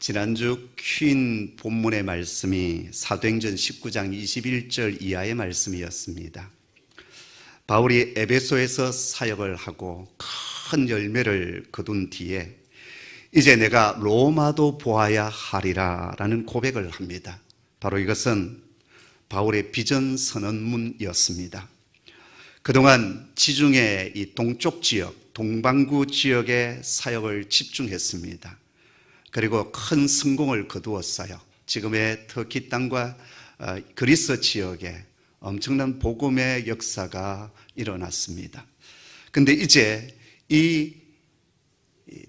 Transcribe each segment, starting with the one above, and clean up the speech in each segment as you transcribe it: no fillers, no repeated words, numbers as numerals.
지난주 퀸 본문의 말씀이 사도행전 19장 21절 이하의 말씀이었습니다. 바울이 에베소에서 사역을 하고 큰 열매를 거둔 뒤에 이제 내가 로마도 보아야 하리라 라는 고백을 합니다. 바로 이것은 바울의 비전 선언문이었습니다. 그동안 지중해 이 동쪽 지역, 동반구 지역의 사역을 집중했습니다. 그리고 큰 성공을 거두었어요. 지금의 터키 땅과 그리스 지역에 엄청난 복음의 역사가 일어났습니다. 근데 이제 이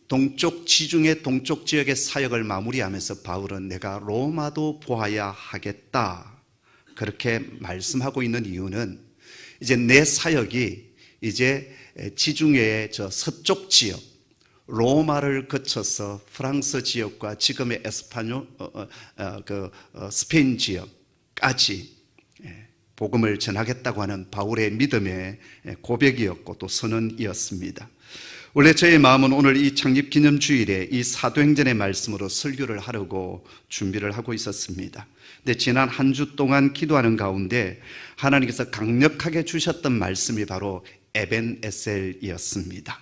동쪽 지중해 동쪽 지역의 사역을 마무리하면서 바울은 내가 로마도 보아야 하겠다 그렇게 말씀하고 있는 이유는 이제 내 사역이 이제 지중해의 저 서쪽 지역 로마를 거쳐서 프랑스 지역과 지금의 스페인 지역까지 복음을 전하겠다고 하는 바울의 믿음의 고백이었고 또 선언이었습니다. 원래 저의 마음은 오늘 이 창립기념주일에 이 사도행전의 말씀으로 설교를 하려고 준비를 하고 있었습니다. 근데 지난 한 주 동안 기도하는 가운데 하나님께서 강력하게 주셨던 말씀이 바로 에벤에셀이었습니다.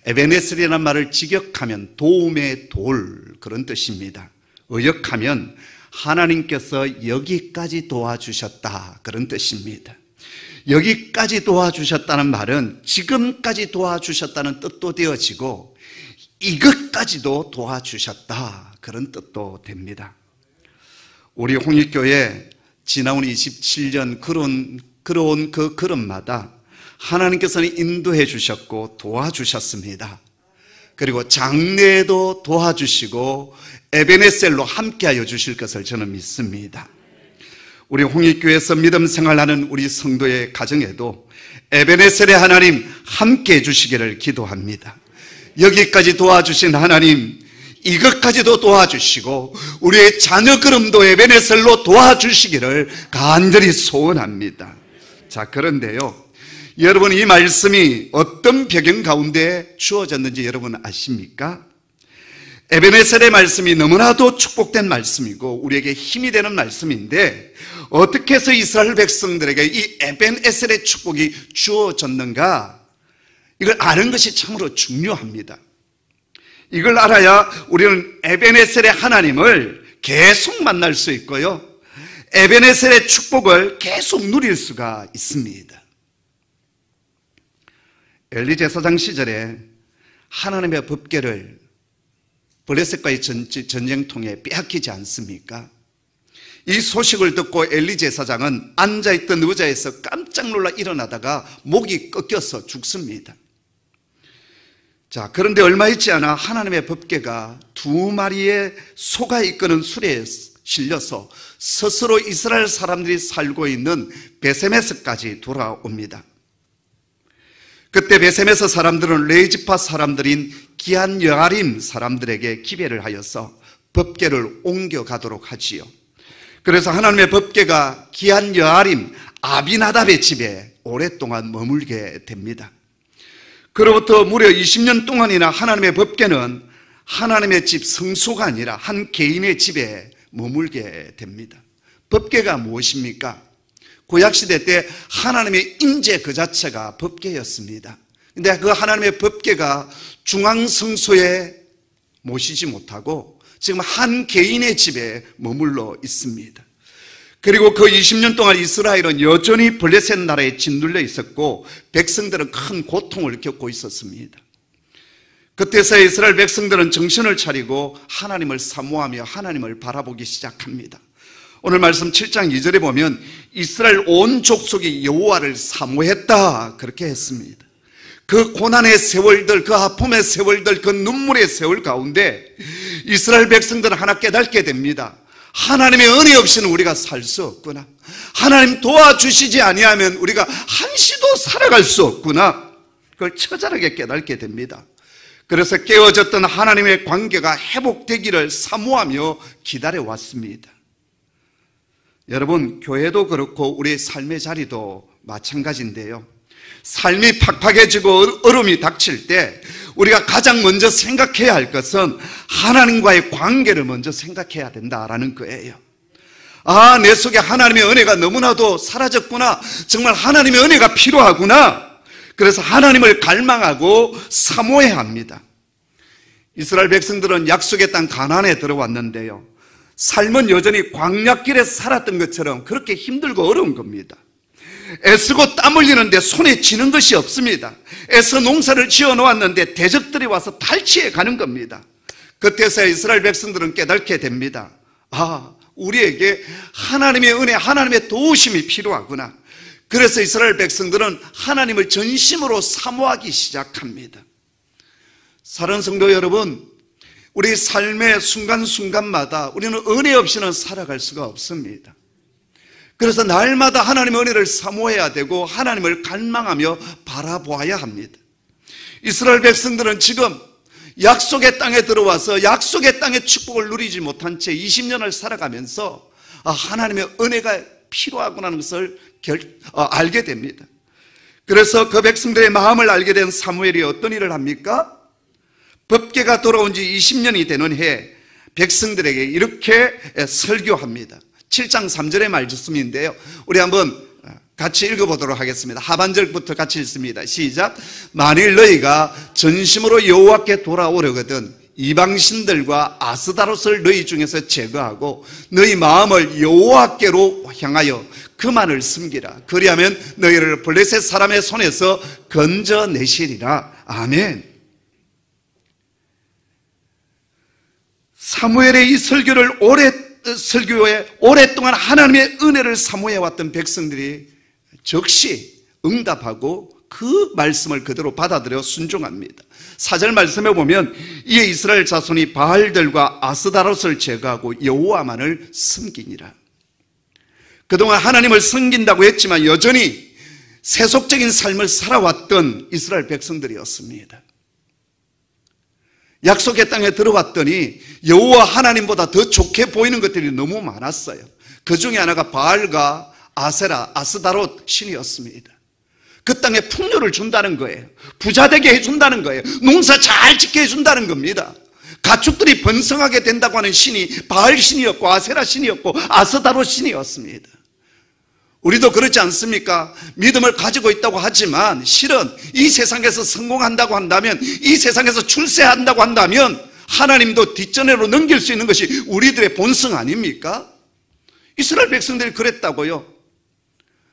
에벤에셀이라는 말을 직역하면 도움의 돌 그런 뜻입니다. 의역하면 하나님께서 여기까지 도와주셨다 그런 뜻입니다. 여기까지 도와주셨다는 말은 지금까지 도와주셨다는 뜻도 되어지고 이것까지도 도와주셨다 그런 뜻도 됩니다. 우리 홍익교회 지나온 27년 걸어온 그 걸음마다 하나님께서는 인도해 주셨고 도와주셨습니다. 그리고 장래에도 도와주시고 에베네셀로 함께하여 주실 것을 저는 믿습니다. 우리 홍익교회에서 믿음 생활하는 우리 성도의 가정에도 에베네셀의 하나님 함께해 주시기를 기도합니다. 여기까지 도와주신 하나님 이것까지도 도와주시고 우리의 자녀 걸음도 에베네셀로 도와주시기를 간절히 소원합니다. 자, 그런데요, 여러분 이 말씀이 어떤 배경 가운데 주어졌는지 여러분 아십니까? 에베네셀의 말씀이 너무나도 축복된 말씀이고 우리에게 힘이 되는 말씀인데 어떻게 해서 이스라엘 백성들에게 이 에벤에셀의 축복이 주어졌는가? 이걸 아는 것이 참으로 중요합니다. 이걸 알아야 우리는 에벤에셀의 하나님을 계속 만날 수 있고요, 에벤에셀의 축복을 계속 누릴 수가 있습니다. 엘리 제사장 시절에 하나님의 법궤를 블레셋과의 전쟁통에 빼앗기지 않습니까? 이 소식을 듣고 엘리 제사장은 앉아있던 의자에서 깜짝 놀라 일어나다가 목이 꺾여서 죽습니다. 자, 그런데 얼마 있지 않아 하나님의 법궤가 2마리의 소가 이끄는 수레에 실려서 스스로 이스라엘 사람들이 살고 있는 베세메스까지 돌아옵니다. 그때 베세메스 사람들은 레이지파 사람들인 기한 여아림 사람들에게 기배를 하여서 법궤를 옮겨가도록 하지요. 그래서 하나님의 법궤가 기한 여아림 아비나답의 집에 오랫동안 머물게 됩니다. 그로부터 무려 20년 동안이나 하나님의 법궤는 하나님의 집 성소가 아니라 한 개인의 집에 머물게 됩니다. 법궤가 무엇입니까? 구약시대 때 하나님의 임재 그 자체가 법궤였습니다. 근데 그 하나님의 법궤가 중앙성소에 모시지 못하고 지금 한 개인의 집에 머물러 있습니다. 그리고 그 20년 동안 이스라엘은 여전히 블레셋 나라에 짓눌려 있었고 백성들은 큰 고통을 겪고 있었습니다. 그때서 이스라엘 백성들은 정신을 차리고 하나님을 사모하며 하나님을 바라보기 시작합니다. 오늘 말씀 7장 2절에 보면 이스라엘 온 족속이 여호와를 사모했다 그렇게 했습니다. 그 고난의 세월들, 그 아픔의 세월들, 그 눈물의 세월 가운데 이스라엘 백성들은 하나 깨닫게 됩니다. 하나님의 은혜 없이는 우리가 살 수 없구나. 하나님 도와주시지 아니하면 우리가 한시도 살아갈 수 없구나. 그걸 처절하게 깨닫게 됩니다. 그래서 깨어졌던 하나님의 관계가 회복되기를 사모하며 기다려왔습니다. 여러분, 교회도 그렇고 우리의 삶의 자리도 마찬가지인데요, 삶이 팍팍해지고 어려움이 닥칠 때 우리가 가장 먼저 생각해야 할 것은 하나님과의 관계를 먼저 생각해야 된다라는 거예요. 아, 내 속에 하나님의 은혜가 너무나도 사라졌구나. 정말 하나님의 은혜가 필요하구나. 그래서 하나님을 갈망하고 사모해야 합니다. 이스라엘 백성들은 약속의 땅 가나안에 들어왔는데요, 삶은 여전히 광야길에서 살았던 것처럼 그렇게 힘들고 어려운 겁니다. 애쓰고 땀 흘리는데 손에 쥐는 것이 없습니다. 애써 농사를 지어 놓았는데 대적들이 와서 탈취해 가는 겁니다. 그때서야 이스라엘 백성들은 깨닫게 됩니다. 아, 우리에게 하나님의 은혜, 하나님의 도우심이 필요하구나. 그래서 이스라엘 백성들은 하나님을 전심으로 사모하기 시작합니다. 사랑하는 성도 여러분, 우리 삶의 순간순간마다 우리는 은혜 없이는 살아갈 수가 없습니다. 그래서 날마다 하나님의 은혜를 사모해야 되고 하나님을 갈망하며 바라보아야 합니다. 이스라엘 백성들은 지금 약속의 땅에 들어와서 약속의 땅의 축복을 누리지 못한 채 20년을 살아가면서 하나님의 은혜가 필요하구나 하는 것을 알게 됩니다. 그래서 그 백성들의 마음을 알게 된 사무엘이 어떤 일을 합니까? 법궤가 돌아온 지 20년이 되는 해 백성들에게 이렇게 설교합니다. 7장 3절의 말씀인데요, 우리 한번 같이 읽어보도록 하겠습니다. 하반절부터 같이 읽습니다. 시작. 만일 너희가 전심으로 여호와께 돌아오려거든 이방신들과 아스다롯을 너희 중에서 제거하고 너희 마음을 여호와께로 향하여 그만을 숨기라. 그리하면 너희를 블레셋 사람의 손에서 건져내시리라. 아멘. 사무엘의 이 설교를 오랫동안 하나님의 은혜를 사모해왔던 백성들이 즉시 응답하고 그 말씀을 그대로 받아들여 순종합니다. 4절 말씀에 보면 이에 이스라엘 자손이 바알들과 아스다롯을 제거하고 여호와만을 섬기니라. 그동안 하나님을 섬긴다고 했지만 여전히 세속적인 삶을 살아왔던 이스라엘 백성들이었습니다. 약속의 땅에 들어왔더니 여호와 하나님보다 더 좋게 보이는 것들이 너무 많았어요. 그 중에 하나가 바알과 아세라, 아스다롯 신이었습니다. 그 땅에 풍요를 준다는 거예요. 부자 되게 해준다는 거예요. 농사 잘 짓게 해준다는 겁니다. 가축들이 번성하게 된다고 하는 신이 바알 신이었고 아세라 신이었고 아스다롯 신이었습니다. 우리도 그렇지 않습니까? 믿음을 가지고 있다고 하지만 실은 이 세상에서 성공한다고 한다면, 이 세상에서 출세한다고 한다면 하나님도 뒷전으로 넘길 수 있는 것이 우리들의 본성 아닙니까? 이스라엘 백성들이 그랬다고요.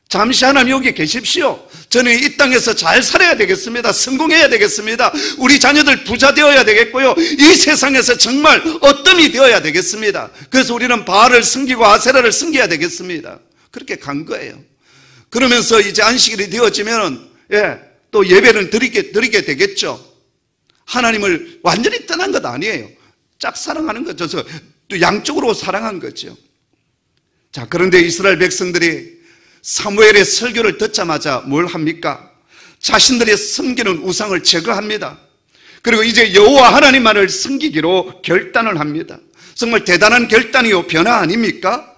잠시 하나님 여기 계십시오. 저는 이 땅에서 잘 살아야 되겠습니다. 성공해야 되겠습니다. 우리 자녀들 부자 되어야 되겠고요. 이 세상에서 정말 어뜸이 되어야 되겠습니다. 그래서 우리는 바알을 섬기고 아세라를 섬겨야 되겠습니다. 그렇게 간 거예요. 그러면서 이제 안식일이 되어지면 또 예배를 드리게 되겠죠. 하나님을 완전히 떠난 것 아니에요. 짝사랑하는 거죠. 또 양쪽으로 사랑한 거죠. 자, 그런데 이스라엘 백성들이 사무엘의 설교를 듣자마자 뭘 합니까? 자신들이 섬기는 우상을 제거합니다. 그리고 이제 여호와 하나님만을 섬기기로 결단을 합니다. 정말 대단한 결단이요, 변화 아닙니까?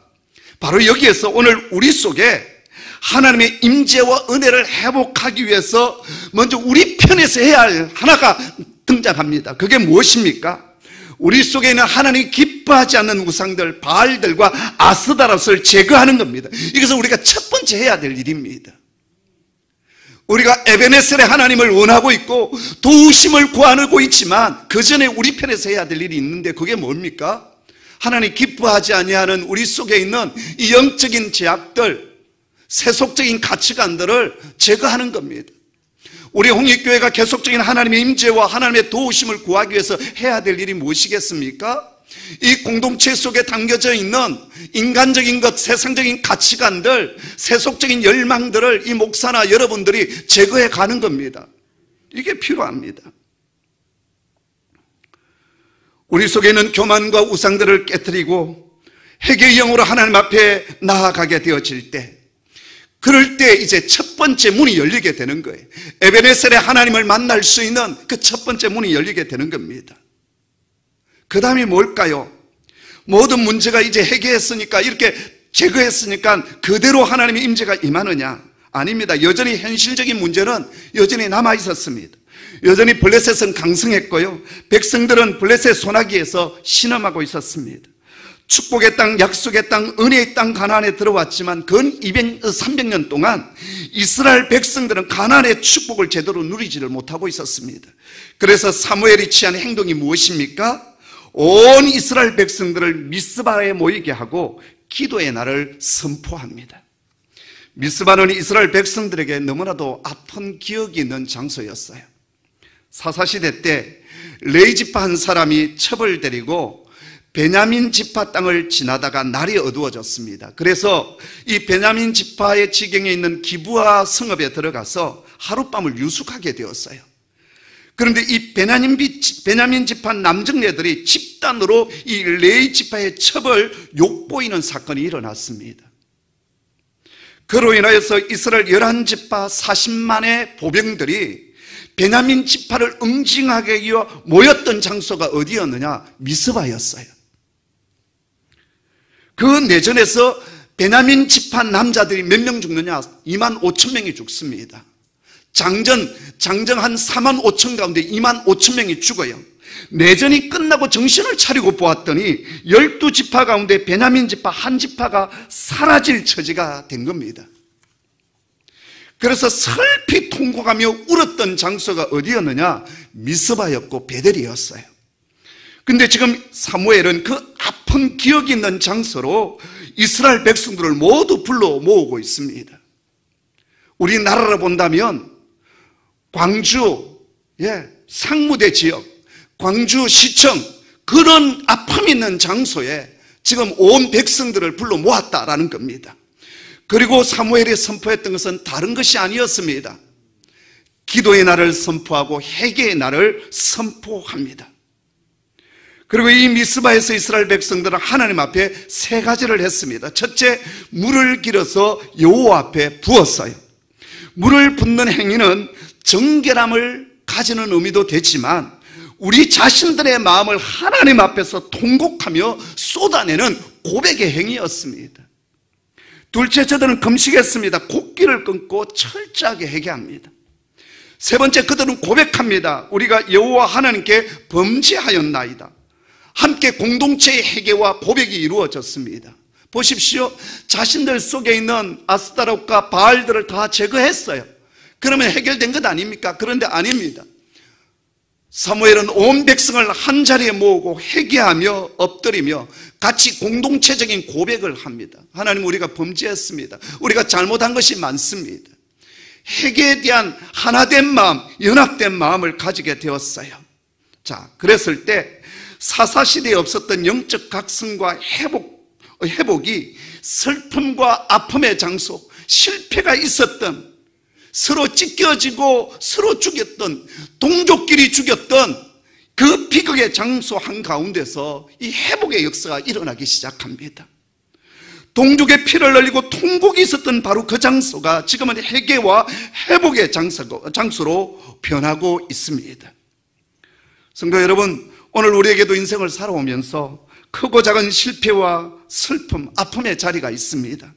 바로 여기에서 오늘 우리 속에 하나님의 임재와 은혜를 회복하기 위해서 먼저 우리 편에서 해야 할 하나가 등장합니다. 그게 무엇입니까? 우리 속에 있는 하나님이 기뻐하지 않는 우상들, 바알들과 아스다롯을 제거하는 겁니다. 이것은 우리가 첫 번째 해야 될 일입니다. 우리가 에베네셀의 하나님을 원하고 있고 도우심을 구하고 있지만 그 전에 우리 편에서 해야 될 일이 있는데 그게 뭡니까? 하나님 기뻐하지 아니하는 우리 속에 있는 이 영적인 제약들, 세속적인 가치관들을 제거하는 겁니다. 우리 홍익교회가 계속적인 하나님의 임재와 하나님의 도우심을 구하기 위해서 해야 될 일이 무엇이겠습니까? 이 공동체 속에 담겨져 있는 인간적인 것, 세상적인 가치관들, 세속적인 열망들을 이 목사나 여러분들이 제거해 가는 겁니다. 이게 필요합니다. 우리 속에 있는 교만과 우상들을 깨뜨리고 회개의 영으로 하나님 앞에 나아가게 되어질 때, 그럴 때 이제 첫 번째 문이 열리게 되는 거예요. 에베네셀의 하나님을 만날 수 있는 그 첫 번째 문이 열리게 되는 겁니다. 그 다음이 뭘까요? 모든 문제가 이제 해결했으니까, 이렇게 제거했으니까 그대로 하나님의 임재가 임하느냐? 아닙니다. 여전히 현실적인 문제는 여전히 남아 있었습니다. 여전히 블레셋은 강성했고요, 백성들은 블레셋 소나기에서 신음하고 있었습니다. 축복의 땅, 약속의 땅, 은혜의 땅 가나안에 들어왔지만 근 300년 동안 이스라엘 백성들은 가나안의 축복을 제대로 누리지를 못하고 있었습니다. 그래서 사무엘이 취한 행동이 무엇입니까? 온 이스라엘 백성들을 미스바에 모이게 하고 기도의 날을 선포합니다. 미스바는 이스라엘 백성들에게 너무나도 아픈 기억이 있는 장소였어요. 사사시대 때 레이지파 한 사람이 첩을 데리고 베냐민 지파 땅을 지나다가 날이 어두워졌습니다. 그래서 이 베냐민 지파의 지경에 있는 기브아 성읍에 들어가서 하룻밤을 유숙하게 되었어요. 그런데 이 베냐민 지파 남정네들이 집단으로 이 레위 지파의 첩을 욕보이는 사건이 일어났습니다. 그로 인하여서 이스라엘 11지파 40만의 보병들이 베냐민 지파를 응징하기 위해 모였던 장소가 어디였느냐? 미스바였어요. 그 내전에서 베냐민 지파 남자들이 몇 명 죽느냐? 2만 5천 명이 죽습니다. 장정 한 4만 5천 가운데 2만 5천 명이 죽어요. 내전이 끝나고 정신을 차리고 보았더니 12지파 가운데 베냐민 지파 한 지파가 사라질 처지가 된 겁니다. 그래서 슬피 통곡하며 울었던 장소가 어디였느냐? 미스바였고 베델이었어요. 근데 지금 사무엘은 그 아픈 기억이 있는 장소로 이스라엘 백성들을 모두 불러 모으고 있습니다. 우리나라로 본다면 광주, 상무대 지역, 광주시청, 그런 아픔 있는 장소에 지금 온 백성들을 불러 모았다라는 겁니다. 그리고 사무엘이 선포했던 것은 다른 것이 아니었습니다. 기도의 날을 선포하고 회개의 날을 선포합니다. 그리고 이 미스바에서 이스라엘 백성들은 하나님 앞에 세 가지를 했습니다. 첫째, 물을 길어서 여호와 앞에 부었어요. 물을 붓는 행위는 정결함을 가지는 의미도 되지만 우리 자신들의 마음을 하나님 앞에서 통곡하며 쏟아내는 고백의 행위였습니다. 둘째, 저들은 금식했습니다. 곡기를 끊고 철저하게 회개합니다. 세 번째, 그들은 고백합니다. 우리가 여호와 하나님께 범죄하였나이다. 함께 공동체의 회개와 고백이 이루어졌습니다. 보십시오. 자신들 속에 있는 아스타롯과 바알들을 다 제거했어요. 그러면 해결된 것 아닙니까? 그런데 아닙니다. 사무엘은 온 백성을 한자리에 모으고 회개하며 엎드리며 같이 공동체적인 고백을 합니다. 하나님, 우리가 범죄했습니다. 우리가 잘못한 것이 많습니다. 회개에 대한 하나된 마음, 연합된 마음을 가지게 되었어요. 자, 그랬을 때 사사시대에 없었던 영적 각성과 회복이 슬픔과 아픔의 장소, 실패가 있었던, 서로 찢겨지고 서로 죽였던, 동족끼리 죽였던 그 비극의 장소 한가운데서 이 회복의 역사가 일어나기 시작합니다. 동족의 피를 흘리고 통곡이 있었던 바로 그 장소가 지금은 회개와 회복의 장소로 변하고 있습니다. 성도 여러분, 오늘 우리에게도 인생을 살아오면서 크고 작은 실패와 슬픔, 아픔의 자리가 있습니다.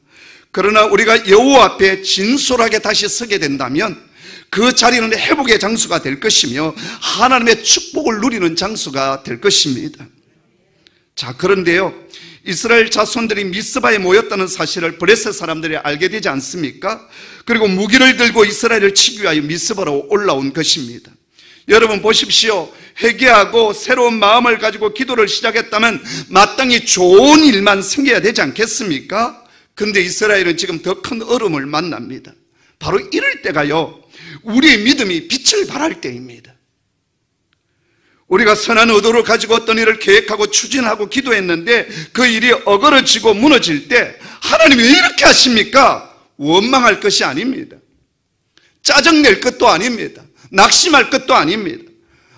그러나 우리가 여호와 앞에 진솔하게 다시 서게 된다면 그 자리는 회복의 장소가 될 것이며 하나님의 축복을 누리는 장소가 될 것입니다. 자, 그런데요, 이스라엘 자손들이 미스바에 모였다는 사실을 블레셋 사람들이 알게 되지 않습니까? 그리고 무기를 들고 이스라엘을 치기 위하여 미스바로 올라온 것입니다. 여러분 보십시오. 회개하고 새로운 마음을 가지고 기도를 시작했다면 마땅히 좋은 일만 생겨야 되지 않겠습니까? 그런데 이스라엘은 지금 더 큰 어려움을 만납니다. 바로 이럴 때가요, 우리의 믿음이 빛을 발할 때입니다. 우리가 선한 의도를 가지고 어떤 일을 계획하고 추진하고 기도했는데 그 일이 어그러지고 무너질 때 하나님이 왜 이렇게 하십니까? 원망할 것이 아닙니다. 짜증낼 것도 아닙니다. 낙심할 것도 아닙니다.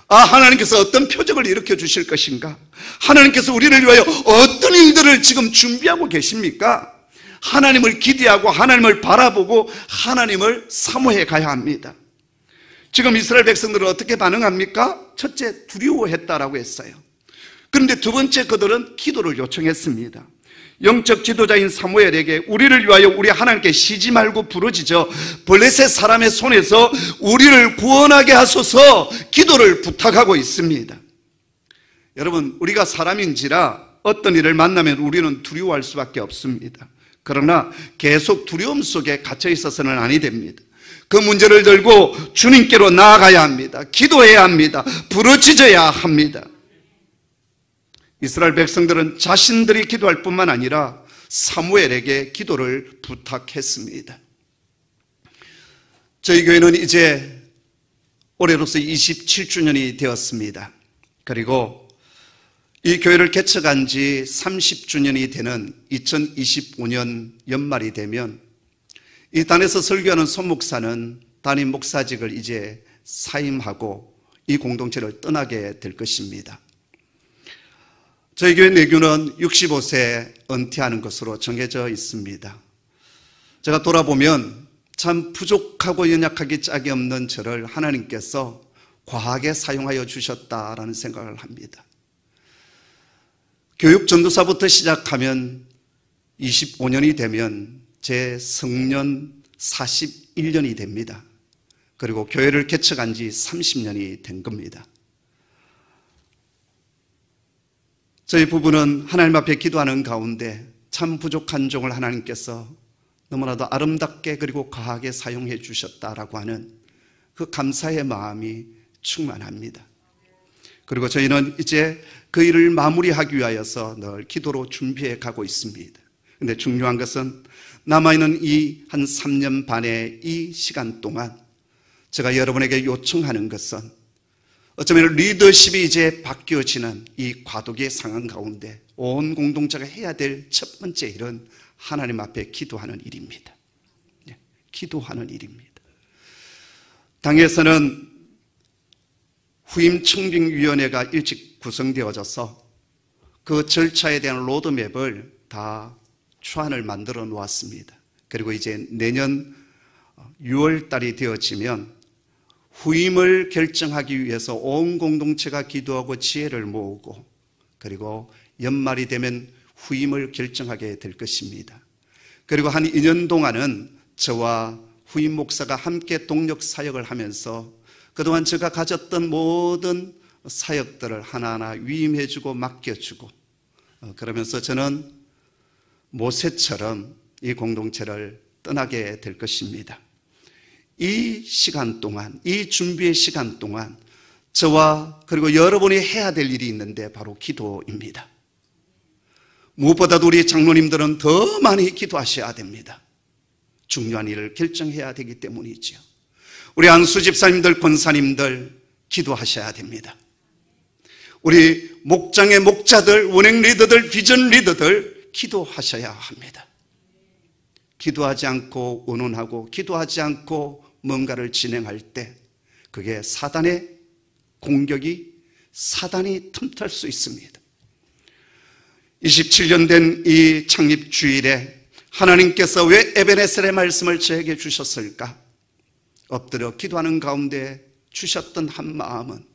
하나님께서 어떤 표적을 일으켜 주실 것인가? 하나님께서 우리를 위하여 어떤 일들을 지금 준비하고 계십니까? 하나님을 기대하고 하나님을 바라보고 하나님을 사모해 가야 합니다. 지금 이스라엘 백성들은 어떻게 반응합니까? 첫째, 두려워했다라고 했어요. 그런데 두 번째, 그들은 기도를 요청했습니다. 영적 지도자인 사무엘에게 우리를 위하여 우리 하나님께 쉬지 말고 부르짖어 블레셋 사람의 손에서 우리를 구원하게 하소서 기도를 부탁하고 있습니다. 여러분, 우리가 사람인지라 어떤 일을 만나면 우리는 두려워할 수밖에 없습니다. 그러나 계속 두려움 속에 갇혀 있어서는 아니 됩니다. 그 문제를 들고 주님께로 나아가야 합니다. 기도해야 합니다. 부르짖어야 합니다. 이스라엘 백성들은 자신들이 기도할 뿐만 아니라 사무엘에게 기도를 부탁했습니다. 저희 교회는 이제 올해로서 27주년이 되었습니다. 그리고 이 교회를 개척한 지 30주년이 되는 2025년 연말이 되면 이 단에서 설교하는 손 목사는 담임 목사직을 이제 사임하고 이 공동체를 떠나게 될 것입니다. 저희 교회 내교는 65세 은퇴하는 것으로 정해져 있습니다. 제가 돌아보면 참 부족하고 연약하기 짝이 없는 저를 하나님께서 과하게 사용하여 주셨다라는 생각을 합니다. 교육 전도사부터 시작하면 25년이 되면 제 성년 41년이 됩니다. 그리고 교회를 개척한 지 30년이 된 겁니다. 저희 부부는 하나님 앞에 기도하는 가운데 참 부족한 종을 하나님께서 너무나도 아름답게 그리고 과하게 사용해 주셨다라고 하는 그 감사의 마음이 충만합니다. 그리고 저희는 이제 그 일을 마무리하기 위하여서 늘 기도로 준비해 가고 있습니다. 그런데 중요한 것은 남아있는 이 한 3년 반의 이 시간 동안 제가 여러분에게 요청하는 것은 어쩌면 리더십이 이제 바뀌어지는 이 과도기의 상황 가운데 온 공동체가 해야 될 첫 번째 일은 하나님 앞에 기도하는 일입니다. 기도하는 일입니다. 당에서는 후임 청빙위원회가 일찍 구성되어져서 그 절차에 대한 로드맵을 다 초안을 만들어 놓았습니다. 그리고 이제 내년 6월 달이 되어지면 후임을 결정하기 위해서 온 공동체가 기도하고 지혜를 모으고 그리고 연말이 되면 후임을 결정하게 될 것입니다. 그리고 한 2년 동안은 저와 후임 목사가 함께 동력 사역을 하면서 그동안 제가 가졌던 모든 사역들을 하나하나 위임해주고 맡겨주고 그러면서 저는 모세처럼 이 공동체를 떠나게 될 것입니다. 이 시간 동안, 이 준비의 시간 동안 저와 그리고 여러분이 해야 될 일이 있는데 바로 기도입니다. 무엇보다도 우리 장로님들은 더 많이 기도하셔야 됩니다. 중요한 일을 결정해야 되기 때문이죠. 우리 안수 집사님들, 권사님들 기도하셔야 됩니다. 우리 목장의 목자들, 운행 리더들, 비전 리더들 기도하셔야 합니다. 기도하지 않고 의논하고 기도하지 않고 뭔가를 진행할 때 그게 사단의 공격이 사단이 틈탈 수 있습니다. 27년 된 이 창립 주일에 하나님께서 왜 에베네셀의 말씀을 저에게 주셨을까? 엎드려 기도하는 가운데 주셨던 한 마음은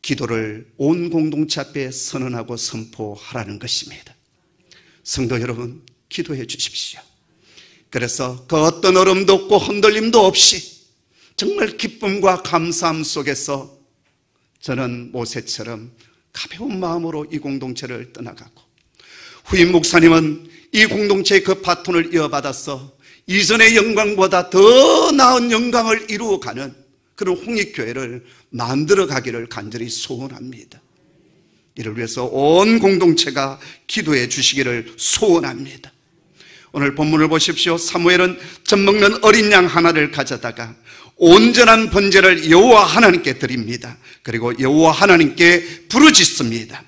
기도를 온 공동체 앞에 선언하고 선포하라는 것입니다. 성도 여러분, 기도해 주십시오. 그래서 그 어떤 어려움도 없고 흔들림도 없이 정말 기쁨과 감사함 속에서 저는 모세처럼 가벼운 마음으로 이 공동체를 떠나가고 후임 목사님은 이 공동체의 그 바톤을 이어받아서 이전의 영광보다 더 나은 영광을 이루어가는 그런 홍익교회를 만들어가기를 간절히 소원합니다. 이를 위해서 온 공동체가 기도해 주시기를 소원합니다. 오늘 본문을 보십시오. 사무엘은 젖먹는 어린 양 하나를 가져다가 온전한 번제를 여호와 하나님께 드립니다. 그리고 여호와 하나님께 부르짖습니다.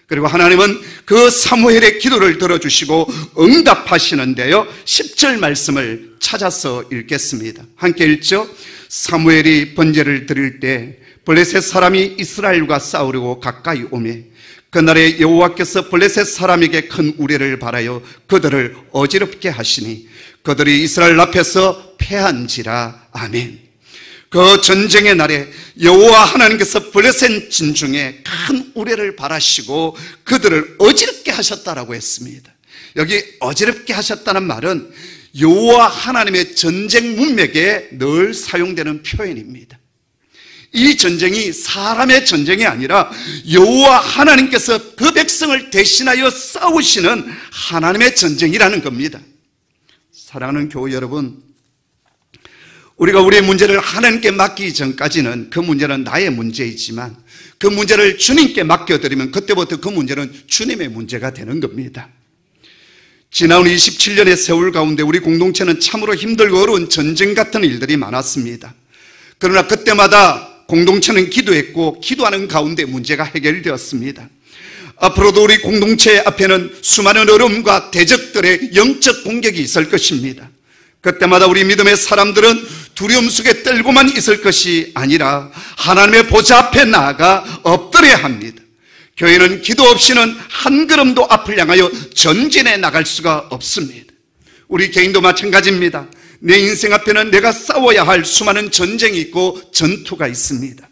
그리고 하나님은 그 사무엘의 기도를 들어주시고 응답하시는데요, 10절 말씀을 찾아서 읽겠습니다. 함께 읽죠. 사무엘이 번제를 드릴 때 블레셋 사람이 이스라엘과 싸우려고 가까이 오매 그날에 여호와께서 블레셋 사람에게 큰 우레를 발하여 그들을 어지럽게 하시니 그들이 이스라엘 앞에서 패한지라. 아멘. 그 전쟁의 날에 여호와 하나님께서 블레셋 진중에 큰 우레를 발하시고 그들을 어지럽게 하셨다라고 했습니다. 여기 어지럽게 하셨다는 말은 여호와 하나님의 전쟁 문맥에 늘 사용되는 표현입니다. 이 전쟁이 사람의 전쟁이 아니라 여호와 하나님께서 그 백성을 대신하여 싸우시는 하나님의 전쟁이라는 겁니다. 사랑하는 교우 여러분, 우리가 우리의 문제를 하나님께 맡기기 전까지는 그 문제는 나의 문제이지만 그 문제를 주님께 맡겨드리면 그때부터 그 문제는 주님의 문제가 되는 겁니다. 지나온 27년의 세월 가운데 우리 공동체는 참으로 힘들고 어려운 전쟁 같은 일들이 많았습니다. 그러나 그때마다 공동체는 기도했고 기도하는 가운데 문제가 해결되었습니다. 앞으로도 우리 공동체 앞에는 수많은 어려움과 대적들의 영적 공격이 있을 것입니다. 그때마다 우리 믿음의 사람들은 두려움 속에 떨고만 있을 것이 아니라 하나님의 보좌 앞에 나아가 엎드려야 합니다. 교회는 기도 없이는 한 걸음도 앞을 향하여 전진해 나갈 수가 없습니다. 우리 개인도 마찬가지입니다. 내 인생 앞에는 내가 싸워야 할 수많은 전쟁이 있고 전투가 있습니다.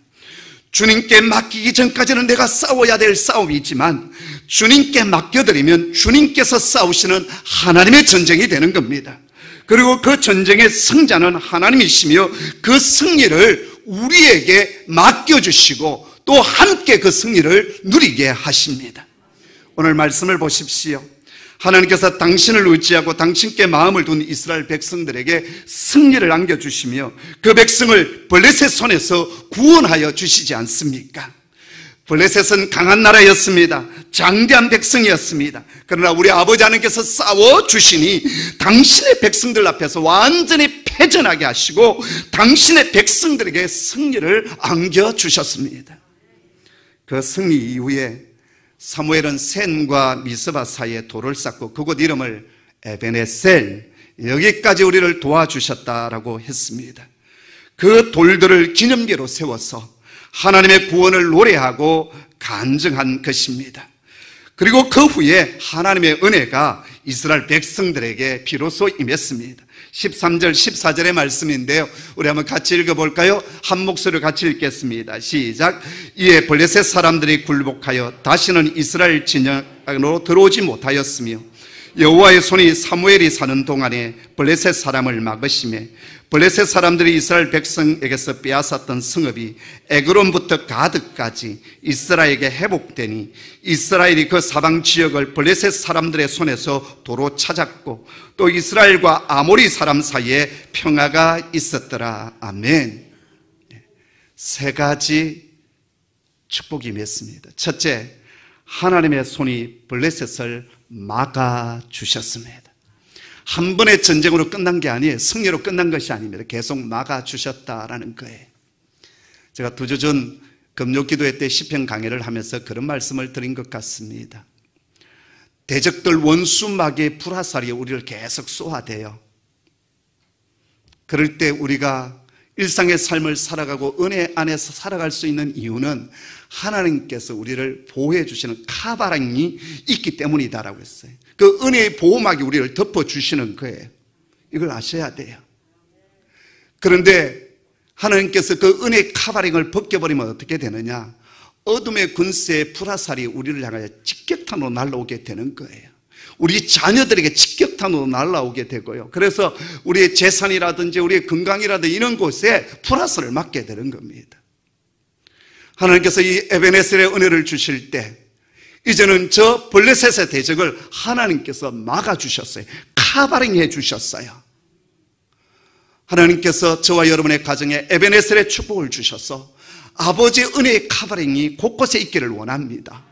주님께 맡기기 전까지는 내가 싸워야 될 싸움이지만 주님께 맡겨드리면 주님께서 싸우시는 하나님의 전쟁이 되는 겁니다. 그리고 그 전쟁의 승자는 하나님이시며 그 승리를 우리에게 맡겨주시고 또 함께 그 승리를 누리게 하십니다. 오늘 말씀을 보십시오. 하나님께서 당신을 의지하고 당신께 마음을 둔 이스라엘 백성들에게 승리를 안겨주시며 그 백성을 블레셋 손에서 구원하여 주시지 않습니까? 블레셋은 강한 나라였습니다. 장대한 백성이었습니다. 그러나 우리 아버지 하나님께서 싸워주시니 당신의 백성들 앞에서 완전히 패전하게 하시고 당신의 백성들에게 승리를 안겨주셨습니다. 그 승리 이후에 사무엘은 센과 미스바 사이에 돌을 쌓고 그곳 이름을 에베네셀, 여기까지 우리를 도와주셨다라고 했습니다. 그 돌들을 기념비로 세워서 하나님의 구원을 노래하고 간증한 것입니다. 그리고 그 후에 하나님의 은혜가 이스라엘 백성들에게 비로소 임했습니다. 13절 14절의 말씀인데요, 우리 한번 같이 읽어볼까요? 한 목소리로 같이 읽겠습니다. 시작. 이에 블레셋 사람들이 굴복하여 다시는 이스라엘 진영으로 들어오지 못하였으며 여호와의 손이 사무엘이 사는 동안에 블레셋 사람을 막으시매 블레셋 사람들이 이스라엘 백성에게서 빼앗았던 성읍이 에그론부터 가드까지 이스라엘에게 회복되니 이스라엘이 그 사방 지역을 블레셋 사람들의 손에서 도로 찾았고 또 이스라엘과 아모리 사람 사이에 평화가 있었더라. 아멘. 세 가지 축복이 임했습니다. 첫째, 하나님의 손이 블레셋을 막아주셨습니다. 한 번의 전쟁으로 끝난 게 아니에요. 승리로 끝난 것이 아닙니다. 계속 막아주셨다라는 거예요. 제가 2주 전 금요기도회 때 시편 강해를 하면서 그런 말씀을 드린 것 같습니다. 대적들 원수막의 불화살이 우리를 계속 쏘아대요. 그럴 때 우리가 일상의 삶을 살아가고 은혜 안에서 살아갈 수 있는 이유는 하나님께서 우리를 보호해 주시는 카바랑이 있기 때문이다라고 했어요. 그 은혜의 보호막이 우리를 덮어주시는 거예요. 이걸 아셔야 돼요. 그런데 하나님께서 그 은혜의 카바링을 벗겨버리면 어떻게 되느냐? 어둠의 군세의 불화살이 우리를 향하여 직격탄으로 날아오게 되는 거예요. 우리 자녀들에게 직격탄으로 날아오게 되고요. 그래서 우리의 재산이라든지 우리의 건강이라든지 이런 곳에 불화살을 맞게 되는 겁니다. 하나님께서 이 에베네셀의 은혜를 주실 때 이제는 저 블레셋의 대적을 하나님께서 막아주셨어요. 카바링해 주셨어요. 하나님께서 저와 여러분의 가정에 에베네셀의 축복을 주셔서 아버지의 은혜의 카바링이 곳곳에 있기를 원합니다.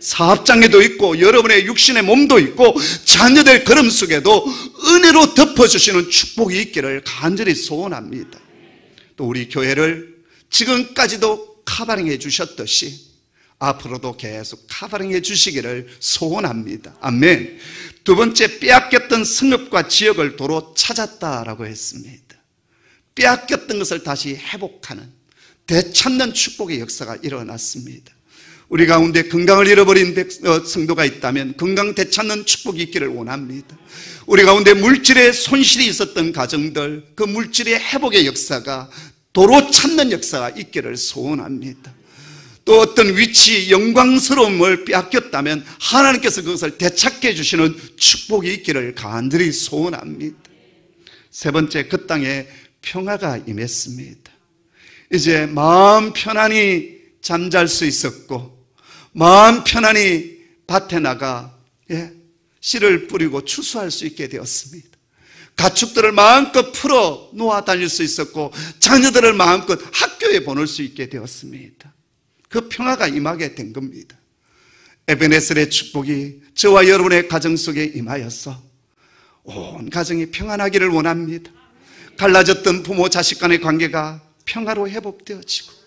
사업장에도 있고 여러분의 육신의 몸도 있고 자녀들 걸음 속에도 은혜로 덮어주시는 축복이 있기를 간절히 소원합니다. 또 우리 교회를 지금까지도 카바링해 주셨듯이 앞으로도 계속 카바링해 주시기를 소원합니다. 아멘. 두 번째, 빼앗겼던 성읍과 지역을 도로 찾았다라고 했습니다. 빼앗겼던 것을 다시 회복하는, 되찾는 축복의 역사가 일어났습니다. 우리 가운데 건강을 잃어버린 성도가 있다면 건강 되찾는 축복이 있기를 원합니다. 우리 가운데 물질의 손실이 있었던 가정들, 그 물질의 회복의 역사가 도로 찾는 역사가 있기를 소원합니다. 또 어떤 위치, 영광스러움을 빼앗겼다면 하나님께서 그것을 되찾게 해주시는 축복이 있기를 간절히 소원합니다. 세 번째, 그 땅에 평화가 임했습니다. 이제 마음 편안히 잠잘 수 있었고, 마음 편안히 밭에 나가 씨를 뿌리고 추수할 수 있게 되었습니다. 가축들을 마음껏 풀어 놓아 다닐 수 있었고, 자녀들을 마음껏 학교에 보낼 수 있게 되었습니다. 그 평화가 임하게 된 겁니다. 에베네셀의 축복이 저와 여러분의 가정 속에 임하여서 온 가정이 평안하기를 원합니다. 갈라졌던 부모 자식 간의 관계가 평화로 회복되어지고,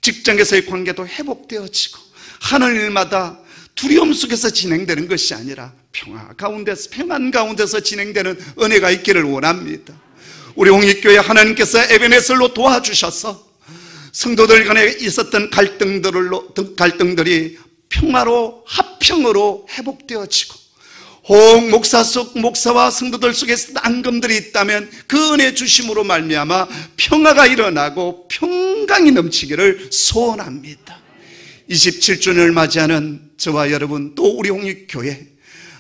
직장에서의 관계도 회복되어지고, 하는 일마다 두려움 속에서 진행되는 것이 아니라 평안 가운데서 진행되는 은혜가 있기를 원합니다. 우리 홍익교회 하나님께서 에베네셀로 도와주셔서 성도들 간에 있었던 갈등들이 평화로 화평으로 회복되어지고, 홍 목사와 성도들 속에 앙금들이 있다면 그 은혜 주심으로 말미암아 평화가 일어나고 평강이 넘치기를 소원합니다. 27주년을 맞이하는 저와 여러분, 또 우리 홍익교회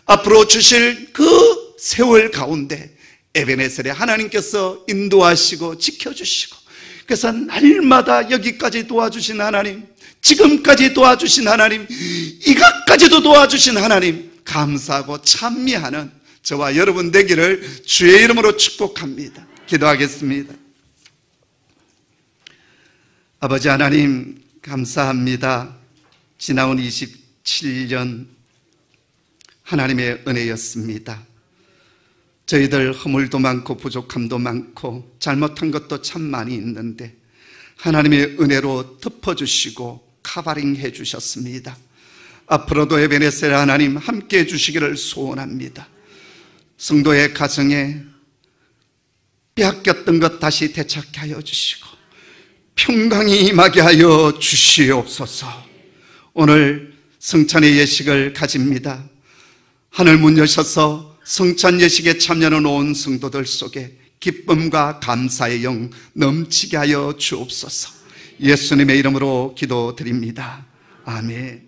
앞으로 주실 그 세월 가운데 에베네셀에 하나님께서 인도하시고 지켜주시고, 그래서 날마다 여기까지 도와주신 하나님, 지금까지 도와주신 하나님, 이것까지도 도와주신 하나님 감사하고 찬미하는 저와 여러분 되기를 주의 이름으로 축복합니다. 기도하겠습니다. 아버지 하나님, 감사합니다. 지나온 27년 하나님의 은혜였습니다. 저희들 허물도 많고 부족함도 많고 잘못한 것도 참 많이 있는데 하나님의 은혜로 덮어주시고 카바링 해주셨습니다. 앞으로도 에베네셀 하나님 함께 해주시기를 소원합니다. 성도의 가정에 빼앗겼던 것 다시 되찾게 하여 주시고 평강이 임하게 하여 주시옵소서. 오늘 성찬의 예식을 가집니다. 하늘 문 여셔서 성찬 예식에 참여하는 온 성도들 속에 기쁨과 감사의 영 넘치게 하여 주옵소서. 예수님의 이름으로 기도드립니다. 아멘.